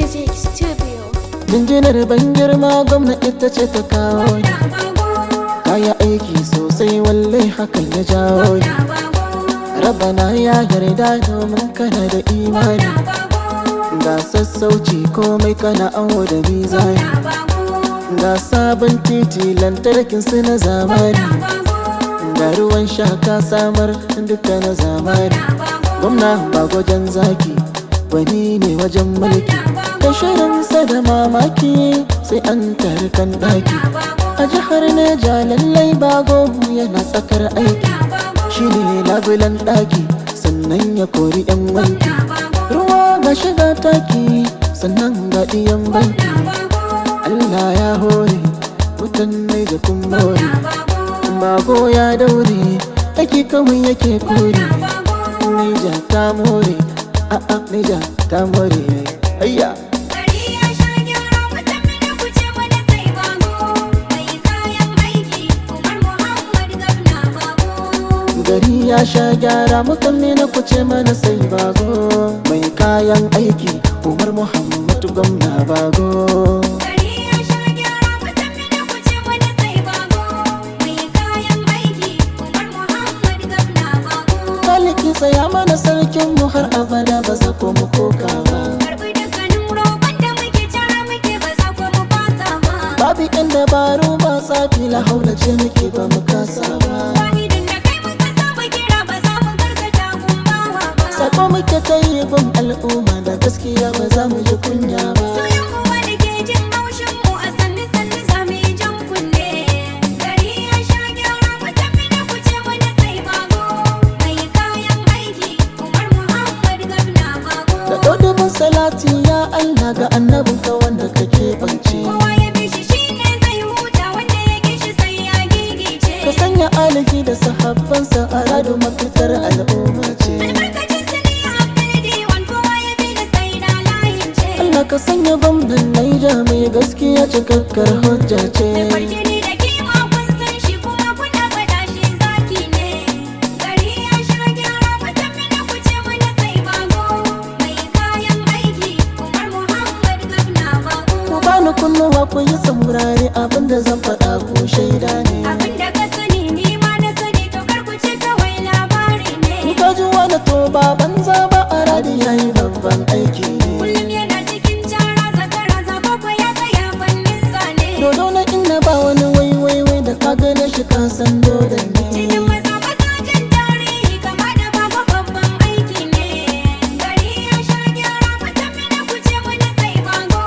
Music Studio. Jinjinar ban girma gwamna ita ce ta kawo ni. Kaya aiki sosai walle hakan ya jawo ni. Rabana ya yarda domin kana da imani. Ga sassauci komai kana awo da mizani. Ga sabon titi lantarkin su na zamani. Ga ruwan sha ka samar duka na zamani. Gwamna ba gwajen zaki wani ne wajen mulki. Da shirinsa da mamaki sai an tarkan daki. A jihar Neja lallai bago yana tsakar aiki. Shi ne labulan daki sannan ya kori yan wanki. Ruwa ga shiga taki sannan ga ɗiyan banki. Allah ya hore wutan Neja kun more. Bago ya daure aiki kawai yake kore. Neja ta more, a'a Neja ta more. Ayya! Gari ya sha gyara mukan na kuce mana sai bago. Mai kayan aiki Umar Muhammad gwamna bago. Kaliki tsaya mana sarkin mu har abada ba za ko mu koka ba. Babu yan dabaru ba tsafi la haula ce muke ba mu kasa ba. Sako muke kai gun al'umma da gaskiya ba za mu ji kunya ba. Da ɗaudumin salati ya Allah ga annabinka wanda kake bance. Ka sanya alihi da sahabbansa a rado mafitar al'umma ce. Allah ka sanya gwamnan Naija mai gaskiya cikakkar hujja ce. Ku bani kunnuwa ku yi saurare abinda zan faɗa ku shaida ne. Wani to ba banza ba a radi yayi babban aiki ne. Kullum yana cikin cara zakara zaba ko ya tsaya fannin zane. Dodo na inna ba wani wai da ka gane shi ka san dodon ne. Cikin maza mazajen tarihi kama da baba babban aiki ne. Gari ya sha gyara mutum na kuce wani sai bago.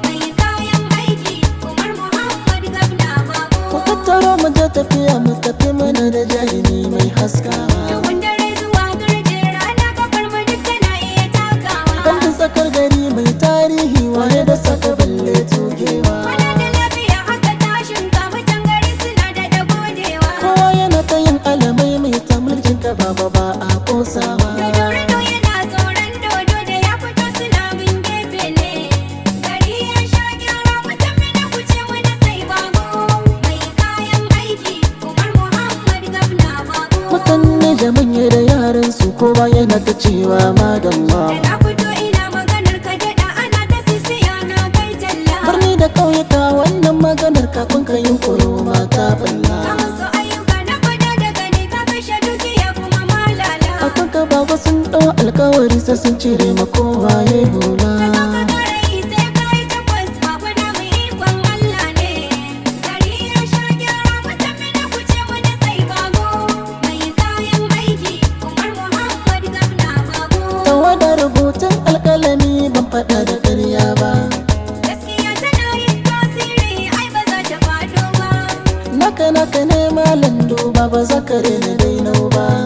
Mai kayan aiki Umar Muhammad gwamna bago. Ku tattaro mu je tafiya mu tafi mana da jarumi mai haskawa. Tsakar gari mai tarihi wane da saka balle tugewa. Wana da lafiya aka tashin ka mutan gari suna da godewa. Kowa yana ta yin alamai mai ta mulkin ka baba ba a kosawa. Dodo yana tsoron dodo da ya fito suna bin gefe ne. Gari ya sha gyara mutum na kuce wani sai bago. Mai kayan aiki Umar Muhammad gwamna bago. Mutan Neja manya da yaran su kowa yana ta cewa madalla. Da ƙauyuka wannan maganar kafin ka yi koro mata balla. A kanka baba sun ɗau alkawari sai sun cire ma kowa ya hula. Tawada rubutun alƙalami ban faɗa da ƙarya ba. Naka ne malam duba ba za ka rena dainau ba.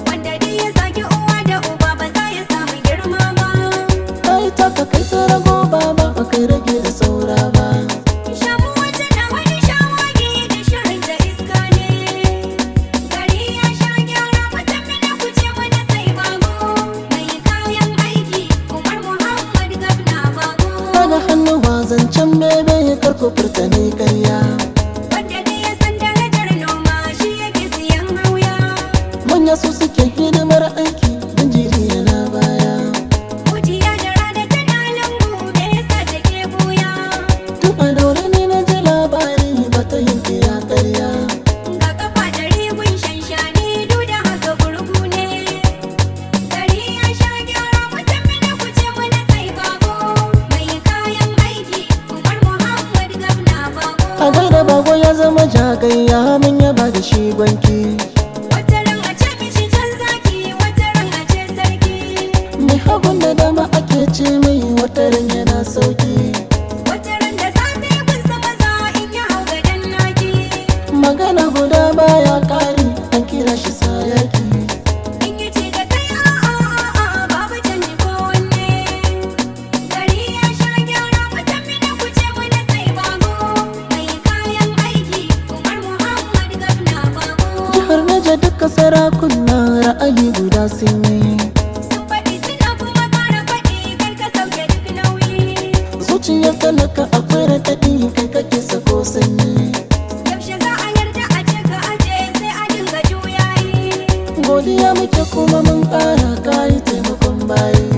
Wanda dai ya zagi uwa da uba ba za ya samu girma ba. Kai taka kai ta rago ba ba kai rage da saura ba. Shamu wata na wani shawagi da shirin da iska ne. Gari ya sha gyara mutum na kuce wani sai bago. Mai kayan aiki Umar Muhammad gwamna bago. Daga hannuwa zancen bebe karko furta ne karya. Manya su suke hidimar aiki don jiri yana baya. Kujiya da rana tana lungu da gwanki. Wataran a ce mishi jan zaki, wataran a ce sarki. Mai hagun da dama ake ce mai wataran yana sauki. Wataran da safe kun sama za in ya hau gadon naki. Magana guda baya kari an kira shi sayaki. In yi ce da kai a'a babu canji ko wanne. Gari ya sha gyara mutum mina ku ce wani sai bago. Mai kayan aiki Umar Muhammad Gabna bago. Jihar Naija duka sarakuna ra'ayi guda sun yi. Sun faɗi suna kuma ƙara faɗi kar ka sauke duk nauyi. Zuciyar talaka akwai raɗaɗi kai kake sako sanyi. Yaushe za a yarda a ce ka aje sai a dinga juyayi. Godiya muke kuma mun ƙara kayi taimakon bayi.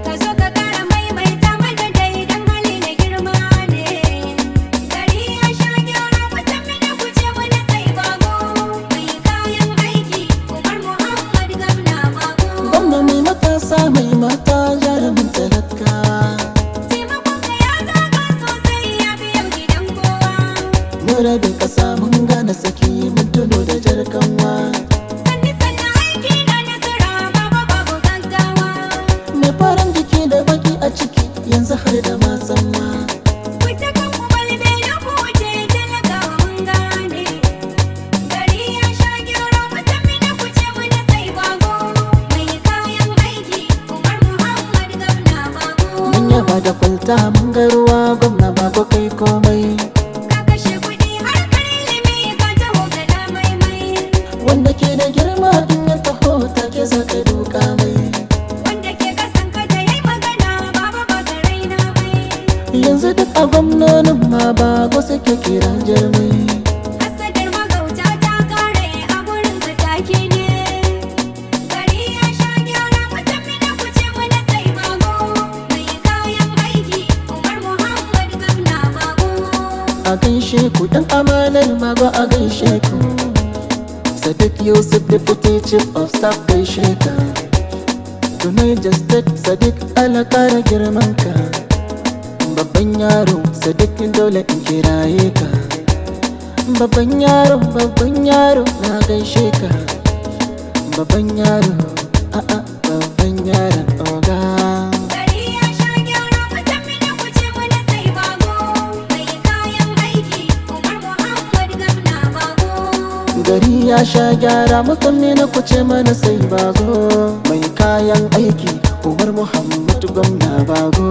Ka zo ka ƙara maimaita mana dai don hali na girma ne. Gari ya sha gyara mutum mina ku ce wani sai bago. Mai kayan aiki Umar Muhammad Gabna bago. Gwamna mai matasa mai mata jarumin talakawa. Taimakon ka ya zaga sosai ya fi yau gidan kowa. Mun rabe ƙasa mun gane saki mun tuno da jarkanwa. Sanni aiki na nasara babu gaggawa. Mai farin jiki da baki a ciki yanzu har da matsanwa. Kuta kan ku balbe na kuce talakawa mun gane. Gari ya sha gyara mutum mina ku ce wani sai bago. Mai kayan aiki Umar Muhammad Gabna bago. Mun yaba da kwalta mun ga ruwa gwamna bago kai komai. Ka kashe kuɗi harkar ilimi ka taho gada maimai. Wanda ke da girma in ya taho take za ka duka mai. Wanda ke kasan ka da yayi magana baba ba ka raina mai. Yanzu duk a gwamnonin ma bago suke kira jarmai. Hasadar magauta ta kare a gurin ka take ne. Gari ya sha gyara mutum mina ku ce wani sai bago. Mai kayan aiki Umar Muhammad Gabna bago. A gaishe ku ɗan amanar mago a gaishe ku. Sadiq Yusuf Deputy Chief of Staff gaishe ka. To Niger State Sadiq ala kara girman ka. Babban yaro Sadiq dole in kiraye ka. Babban yaro na gaishe ka. Babban yaro babban yaron oga. Gari ya sha gyara mutum mina ku ce wani sai bago. Mai kayan aiki Umar Muhammad Gabna bago. Gari ya sha gyara mukan ne na kuce mana sai bago. Mai kayan aiki Umar Muhammad gwamna bago.